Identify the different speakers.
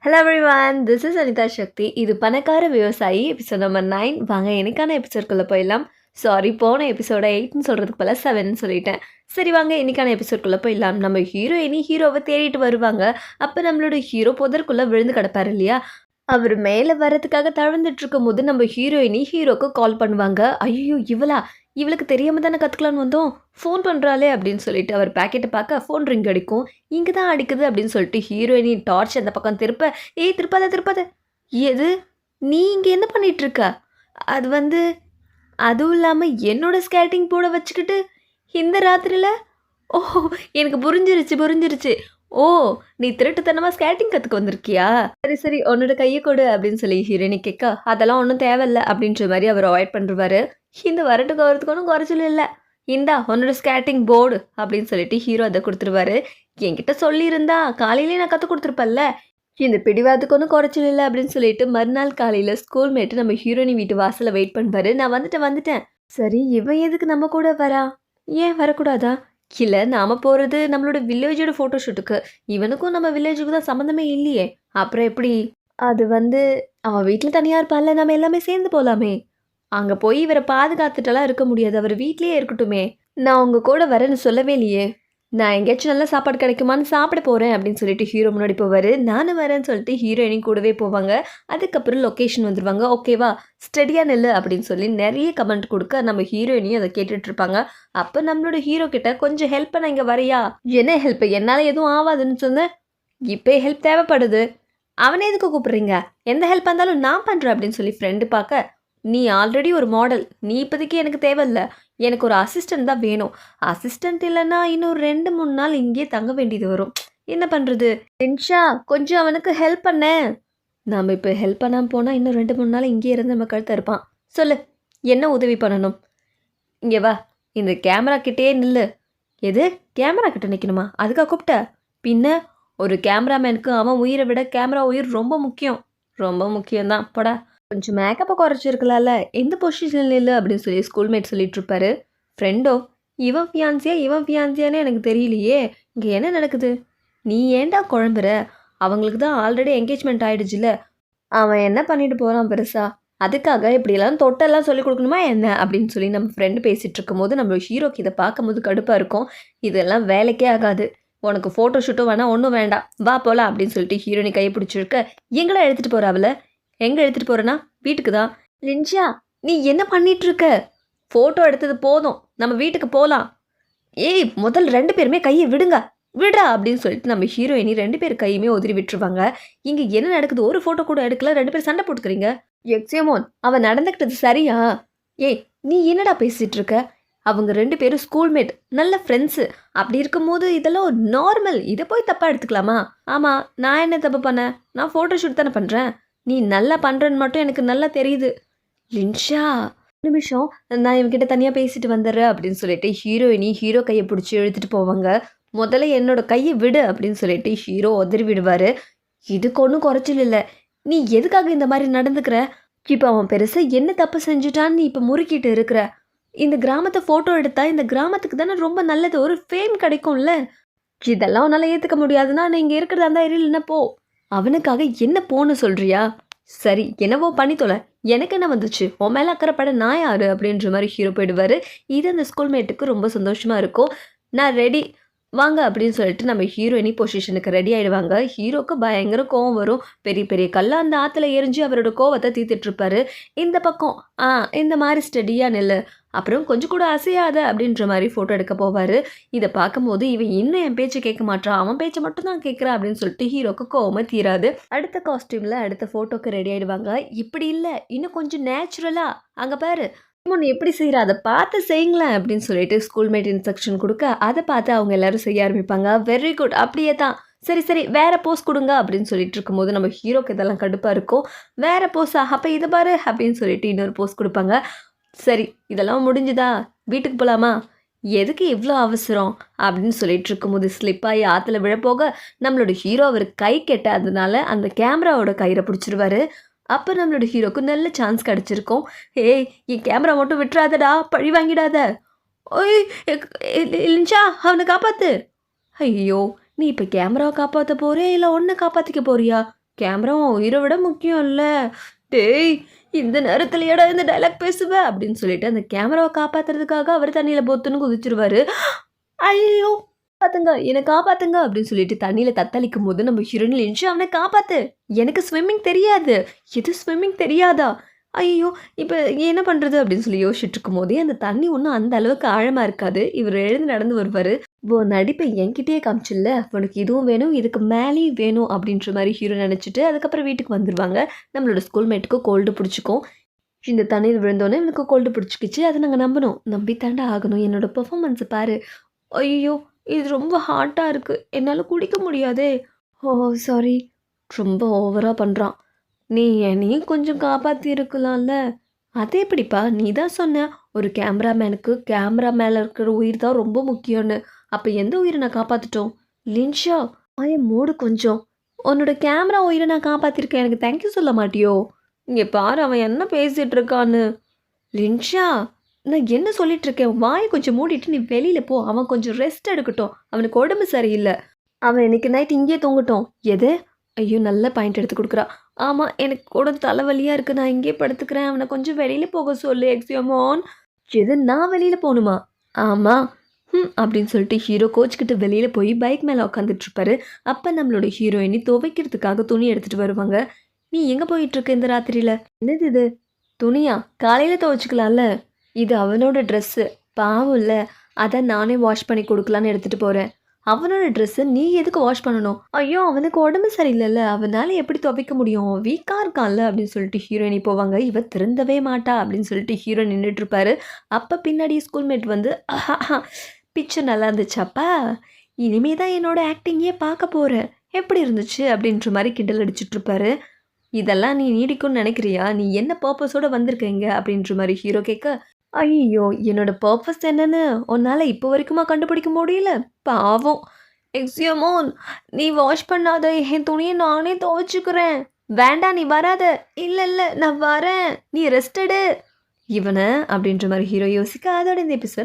Speaker 1: Hello everyone, this is Anitha Sakthi. இது பணக்கார விவசாயி எபிசோட் நம்பர் 9. வாங்க இன்னைக்கான எபிசோட்குள்ளே போயிடலாம். சாரி, போன எபிசோட 8ன்னு சொல்கிறதுக்கு பதிலாக 7ன்னு சொல்லிட்டேன். சரி வாங்க இன்னைக்கான எபிசோட்குள்ளே போயிடலாம். நம்ம ஹீரோயினி ஹீரோவை தேடிட்டு வருவாங்க. அப்போ நம்மளோட ஹீரோ புதற்குள்ளே விழுந்து கிடப்பார் இல்லையா? அவர் மேலே வரதுக்காக தழுந்துட்டு இருக்கும்போது நம்ம ஹீரோயினி ஹீரோக்கு கால் பண்ணுவாங்க. ஐயோ இவளுக்கு தெரியாம தானே கற்றுக்கலான்னு வந்தோம், ஃபோன் பண்ணுறாளே அப்படின்னு சொல்லிட்டு அவர் பேக்கெட்டை பார்க்க ஃபோன் ரிங் அடிக்கும். இங்கே தான் அடிக்குது அப்படின்னு சொல்லிட்டு ஹீரோயினி டார்ச் அந்த பக்கம் திருப்ப, ஏய் திருப்பாத எது, நீ இங்கே என்ன பண்ணிட்டு இருக்க? அது வந்து அதுவும் இல்லாமல் என்னோட ஸ்கேட்டிங் போட வச்சுக்கிட்டு இந்த ராத்திரியில், ஓ எனக்கு புரிஞ்சிருச்சு. ஓ, நீ திருட்டுத்தனமாக ஸ்கேட்டிங் கற்றுக்க வந்திருக்கியா? சரி உன்னோட கையை கொடு அப்படின்னு சொல்லி ஹீரோயினி கேட்க, அதெல்லாம் ஒன்றும் தேவையில்ல அப்படின்ற மாதிரி அவர் அவாய்ட் பண்ணுறாரு. இந்த வரட்டுக்கு வரத்துக்கு ஒன்றும் குறைச்சலும் இல்லை, இந்தா உன்னோட ஸ்கேட்டிங் போர்டு அப்படின்னு சொல்லிட்டு ஹீரோ அதை கொடுத்துருவாரு. என்கிட்ட சொல்லியிருந்தா காலையிலே நான் கற்றுக் கொடுத்துருப்பல்ல, இந்த பிடிவாதத்துக்கு ஒன்றும் குறைச்சல் இல்லை அப்படின்னு சொல்லிட்டு மறுநாள் காலையில் ஸ்கூல்மேட்டு நம்ம ஹீரோயினி வீட்டு வாசலில் வெயிட் பண்ணுவார். நான் வந்துட்டேன். சரி இவன் எதுக்கு நம்ம கூட வரா? ஏன் வரக்கூடாதா? இல்லை, நாம் போகிறது நம்மளோட வில்லேஜோட ஃபோட்டோ ஷூட்டுக்கு. இவனுக்கும் நம்ம வில்லேஜுக்கு தான் சம்மந்தமே இல்லையே, அப்புறம் எப்படி? அது வந்து அவன் வீட்டில் தனியாக இருப்பான்ல, நம்ம எல்லாமே சேர்ந்து போகலாமே. அங்கே போய் இவரை பாதுகாத்துட்டெல்லாம் இருக்க முடியாது, அவர் வீட்லேயே இருக்கட்டுமே. நான் உங்கள் கூட வரேன்னு சொல்லவே இல்லையே. நான் எங்கேயாச்சும் நல்ல சாப்பாடு கிடைக்குமான்னு சாப்பிட போகிறேன் அப்படின்னு சொல்லிட்டு ஹீரோ முன்னாடி போவார். நானும் வரேன்னு சொல்லிட்டு ஹீரோயினி கூடவே போவாங்க. அதுக்கப்புறம் லொக்கேஷன் வந்துடுவாங்க. ஓகேவா, ஸ்டடியாக நெல்லு அப்படின்னு சொல்லி நிறைய கமெண்ட் கொடுக்க நம்ம ஹீரோயினியும் அதை கேட்டுட்ருப்பாங்க. அப்போ நம்மளோட ஹீரோ கிட்ட கொஞ்சம் ஹெல்ப் பண்ண இங்கே வரையா? என்ன ஹெல்ப்? என்னால் எதுவும் ஆகாதுன்னு சொன்னேன், இப்போ ஹெல்ப் தேவைப்படுது. அவனே எதுக்கு கூப்பிட்றீங்க? எந்த ஹெல்ப் இருந்தாலும் நான் பண்ணுறேன் அப்படின்னு சொல்லி ஃப்ரெண்டு பார்க்க, நீ ஆல்ரெடி ஒரு மாடல், நீ இப்போதைக்கு எனக்கு தேவையில்லை, எனக்கு ஒரு அசிஸ்டன்ட் தான் வேணும். அசிஸ்டன்ட் இல்லைன்னா இன்னும் 2-3 நாள் இங்கேயே தங்க வேண்டியது வரும். என்ன பண்ணுறது? தின்ஷா கொஞ்சம் அவனுக்கு ஹெல்ப் பண்ண. நாம் இப்போ ஹெல்ப் பண்ணாமல் போனால் இன்னும் 2-3 நாள் இங்கேயே இருந்து நம்ம கழுத்த இருப்பான். சொல்லு, என்ன உதவி பண்ணணும்? இங்கே வா, இந்த கேமரா கிட்டே நில்லு. எது, கேமரா கிட்ட நிற்கணுமா? அதுக்காக கூப்பிட்ட? பின்ன ஒரு கேமராமேனுக்கு அவன் உயிரை விட கேமரா உயிர் ரொம்ப முக்கியம். ரொம்ப முக்கியம்தான், போடா. கொஞ்சம் மேக்கப்பை குறைச்சிருக்கலாம்ல, எந்த பொசிஷனில் இல்லை அப்படின்னு சொல்லி ஸ்கூல்மேட் சொல்லிட்டு இருப்பாரு. ஃப்ரெண்டோ, இவன் ஃபியான்சியானே எனக்கு தெரியலையே, இங்கே என்ன நடக்குது? நீ ஏன்டா குழம்புற? அவங்களுக்கு தான் ஆல்ரெடி என்கேஜ்மெண்ட் ஆகிடுச்சுல, அவன் என்ன பண்ணிட்டு போகிறான் பெருசா? அதுக்காக இப்படியெல்லாம் தொட்டெல்லாம் சொல்லி கொடுக்கணுமா என்ன அப்படின்னு சொல்லி நம்ம ஃப்ரெண்டு பேசிகிட்டு இருக்கும்போது நம்ம ஹீரோக்கு இதை பார்க்கும்போது கடுப்பாக இருக்கும். இதெல்லாம் வேலைக்கே ஆகாது, உனக்கு ஃபோட்டோ ஷூட்டும் வேணாம், ஒன்றும் வேண்டாம், வா போகலாம் அப்படின்னு சொல்லிட்டு ஹீரோனி கையை பிடிச்சிருக்க. எங்களாம் எடுத்துகிட்டு போகிறாவில்ல? எங்கே எடுத்துகிட்டு போகிறேன்னா வீட்டுக்கு தான். லின்ஷா, நீ என்ன பண்ணிகிட்ருக்க? ஃபோட்டோ எடுத்தது போதும், நம்ம வீட்டுக்கு போகலாம். ஏய் முதல் 2 பேருமே கையை விடுறா அப்படின்னு சொல்லிட்டு நம்ம ஹீரோயினி 2 பேர் கையுமே உதறி விட்டுருவாங்க. இங்கே என்ன நடக்குது? ஒரு ஃபோட்டோ கூட எடுக்கல, 2 பேர் சண்டை போட்டுக்கிறீங்க. எக்ஸேமோன், அவன் நடந்துக்கிட்டது சரியா? ஏய் நீ என்னடா பேசிகிட்டு இருக்க? அவங்க 2 பேரும் ஸ்கூல்மேட், நல்ல ஃப்ரெண்ட்ஸு. அப்படி இருக்கும்போது இதெல்லாம் ஒரு நார்மல், இதை போய் தப்பாக எடுத்துக்கலாமா? ஆமாம், நான் என்ன தப்பு பண்ணேன்? நான் ஃபோட்டோ ஷூட் தானே பண்ணுறேன். நீ நல்லா பண்ணுறன்னு மட்டும் எனக்கு நல்லா தெரியுது. லின்ஷா, நிமிஷம், நான் இவங்கிட்ட தனியாக பேசிட்டு வந்துடுறேன் அப்படின்னு சொல்லிட்டு ஹீரோயினி ஹீரோ கையை பிடிச்சி இழுத்துட்டு போவாங்க. முதல்ல என்னோட கையை விடு அப்படின்னு சொல்லிட்டு ஹீரோ உதறி விடுவார். இதுக்கு ஒன்றும் குறைச்சல் இல்லை, நீ எதுக்காக இந்த மாதிரி நடந்துக்கிற? இப்போ அவன் பெருசாக என்ன தப்பு செஞ்சுட்டான்னு நீ இப்போ முறுக்கிட்டு இருக்கிற. இந்த கிராமத்தை ஃபோட்டோ எடுத்தா இந்த கிராமத்துக்கு தானே ரொம்ப நல்லது, ஒரு ஃபேம் கிடைக்கும்ல. இதெல்லாம் உன்னால் ஏற்றுக்க முடியாதுன்னா நான் இங்கே இருக்கிறதா இருந்தால் இல்லைன்னா போ. அவனுக்காக என்ன போன்னு சொல்கிறியா? சரி என்னவோ பண்ணி தொலை, எனக்கு என்ன வந்துச்சு, உன் மேலே அக்கறைப்பட நான் யார் அப்படின்ற மாதிரி ஹீரோ போயிடுவார். இது அந்த ஸ்கூல்மேட்டுக்கு ரொம்ப சந்தோஷமாக இருக்கும். நான் ரெடி வாங்க அப்படின்னு சொல்லிட்டு நம்ம ஹீரோயினி பொசிஷனுக்கு ரெடி ஆகிடுவாங்க. ஹீரோக்கு பயங்கர கோவம் வரும். பெரிய பெரிய கல்லாக அந்த ஆற்றுல எரிஞ்சு அவரோட கோவத்தை தீர்த்துட்ருப்பாரு. இந்த பக்கம் இந்த மாதிரி ஸ்டடியாக நெல், அப்புறம் கொஞ்சம் கூட அசையாத அப்படின்ற மாதிரி ஃபோட்டோ எடுக்க போவார். இதை பார்க்கும்போது இவன் இன்னும் என் பேச்சை கேட்க மாட்டான், அவன் பேச்சை மட்டும் தான் கேட்குறான் அப்படின்னு சொல்லிட்டு ஹீரோக்கு கோவமே தீராது. அடுத்த காஸ்டியூமில் அடுத்த ஃபோட்டோக்கு ரெடி ஆகிடுவாங்க. இப்படி இல்லை, இன்னும் கொஞ்சம் நேச்சுரலாக, அங்கே பாரு நீ எப்படி செய்கிற, அதை பார்த்து செய்யுங்களேன் அப்படின்னு சொல்லிட்டு ஸ்கூல்மேட் இன்ஸ்ட்ரக்ஷன் கொடுக்க, அதை பார்த்து அவங்க எல்லாரும் செய்ய ஆரம்பிப்பாங்க. வெரி குட், அப்படியே தான். சரி வேறு போஸ் கொடுங்க அப்படின்னு சொல்லிட்டு இருக்கும்போது நம்ம ஹீரோக்கு இதெல்லாம் கடுப்பாக இருக்கும். வேறு போஸா? அப்போ இதை பாரு அப்படின்னு சொல்லிட்டு இன்னொரு போஸ் கொடுப்பாங்க. சரி இதெல்லாம் முடிஞ்சுதா, வீட்டுக்கு போகலாமா? எதுக்கு இவ்வளோ அவசரம் அப்படின்னு சொல்லிட்டு இருக்கும்போது ஸ்லிப்பாகி ஆற்றுல விழப்போக நம்மளோட ஹீரோ அவர் கை கெட்டாததுனால அந்த கேமராவோட கயிறை பிடிச்சிருவாரு. அப்போ நம்மளோட ஹீரோக்கு நல்ல சான்ஸ் கிடச்சிருக்கும். ஏய் என் கேமரா மட்டும் விட்டுறாதடா, பழி வாங்கிடாத. ஓய் லின்ஷா, அவனை காப்பாத்து. ஐயோ, நீ இப்போ கேமராவை காப்பாற்ற போறியா இல்லை ஒன்றை காப்பாற்றிக்க போறியா? கேமரா உயிரை விட முக்கியம் இல்ல. டேய் இந்த நேரத்துலயாடா இந்த டயலாக் பேசுவ அப்படின்னு சொல்லிட்டு அந்த கேமராவை காப்பாத்துறதுக்காக அவர் தண்ணியில பொத்துன்னு குதிச்சிருவாரு. ஐயோ! காப்பாத்துங்க என்ன காப்பாத்துங்க அப்படின்னு சொல்லிட்டு தண்ணியில தத்தளிக்கும் போது நம்ம ஹீரோயின் லின்ஷா அவனை காப்பாத்து. எனக்கு ஸ்விம்மிங் தெரியாது. எது ஸ்விம்மிங் தெரியாதா? ஐயோ! இப்ப என்ன பண்றது அப்படின்னு சொல்லி யோசிச்சுட்டு இருக்கும்போதே அந்த தண்ணி ஒன்றும் அந்த அளவுக்கு ஆழமா இருக்காது. இவர் எழுந்து நடந்து வருவாரு. உன் நடிப்பை என்கிட்டயே காமிச்சில்ல, உனக்கு இதுவும் வேணும், இதுக்கு மேலேயும் வேணும் அப்படின்ற மாரி ஹீரோ நெனச்சுட்டு, அதுக்கப்புறம் வீட்டுக்கு வந்துருவாங்க. நம்மளோட ஸ்கூல்மேட்டுக்கு கோல்டு பிடிச்சுக்கும். இந்த தண்ணீர் விழுந்தோனே இவனுக்கு கோல்டு பிடிச்சுக்கிச்சு. அத நாங்க நம்பணும். நம்பி தான்டா ஆகணும். என்னோட பெர்ஃபார்மன்ஸ பாரு. ஐயய்யோ! இது ரொம்ப ஹாட்டா இருக்கு. என்னால குடிக்க முடியாதே. ஓ! சாரி. ரொம்ப ஓவரா பண்றான். நீ என்னையும் கொஞ்சம் காப்பாத்தியிருக்கலாம்ல. அது எப்படிப்பா? நீ தான் சொன்ன, ஒரு கேமராமேனுக்கு கேமரா மேல இருக்கிற உயிர் தான் ரொம்ப முக்கியம்னு. அப்ப எந்த உயிர நான் காப்பாத்தட்டும்? லின்ஷா, வாய மூடு கொஞ்சம். உன்னோட கேமரா உயிர நான் காப்பாத்திருக்கேன். எனக்கு தேங்க் யூ சொல்ல மாட்டியோ? இங்க பாரு அவன் என்ன பேசிட்டு இருக்கான்னு. லின்ஷா, நான் என்ன சொல்லிட்டு இருக்கேன்? வாய கொஞ்சம் மூடிட்டு நீ வெளியில போ. அவன் கொஞ்சம் ரெஸ்ட் எடுக்கட்டும். அவனுக்கு உடம்பு சரியில்ல. அவன் இன்னைக்கு நைட் இங்கேயே தூங்கட்டும். எது? ஐயோ! நல்ல பாயிண்ட் எடுத்து குடுக்குறா. ஆமா, எனக்கு கூட தலைவலியா இருக்கு. நான் இங்கேயே படுத்துக்கிறேன். அவன கொஞ்சம் வெளியில போக சொல்லு எக்ஸியோமோன். எது நான் வெளியில போணுமா? ஆமா. அப்படின்னு சொல்லிட்டு ஹீரோ கோச்சுக்கிட்டு வெளியில போய் பைக் மேல உட்காந்துட்டு இருப்பாரு. அப்ப நம்மளோட ஹீரோயினி துவைக்கிறதுக்காக துணி எடுத்துட்டு வருவாங்க. நீ எங்க போயிட்டு இருக்க இந்த ராத்திரியில? என்னது இது? துணியா? காலையில துவைச்சுக்கலாம்ல. இது அவனோட ட்ரெஸ்ஸு. பாவம்ல. அதான் நானே வாஷ் பண்ணி குடுக்கலான்னு எடுத்துட்டு போறேன். அவனோட ட்ரெஸ்ஸ நீ எதுக்கு வாஷ் பண்ணணும்? ஐயோ! அவனுக்கு உடம்பு சரியில்லல்ல. அவனால எப்படி துவைக்க முடியும்? அவன் வீக்கா இருக்கான்ல அப்படின்னு சொல்லிட்டு ஹீரோயினி போவாங்க. இவ திருந்தவே மாட்டா அப்படின்னு சொல்லிட்டு ஹீரோ நின்னுட்டுருப்பாரு. அப்ப பின்னாடி ஸ்கூல்மேட் வந்து பிக்சர் நல்லா இருந்துச்சாப்பா? இனிமே தான் என்னோட ஆக்டிங்கே பார்க்க போறேன். எப்படி இருந்துச்சு? அப்படின்ற மாரி கிண்டல் அடிச்சுட்ருப்பாரு. இதெல்லாம் நீ நீடிக்கும்னு நினைக்கிறியா? நீ என்ன பர்ப்பஸோட வந்திருக்க இங்க? அப்படின்ற மாரி ஹீரோ கேட்க, ஐய்யய்யோ! என்னோட பர்ப்பஸ் என்னன்னு உன்னால இப்போ வரைக்குமா கண்டுபிடிக்க முடியல? பாவம். எக்ஸியோமோன் நீ வாஷ் பண்ணாத என் துணிய நானே துவைச்சுக்கிறேன். வேண்டாம் நீ வராத. இல்ல, இல்ல நான் வரேன். நீ ரெஸ்ட் எடு. இவன அப்படின்ற மாரி ஹீரோ யோசிக்க அதோட இந்த எபிசோட்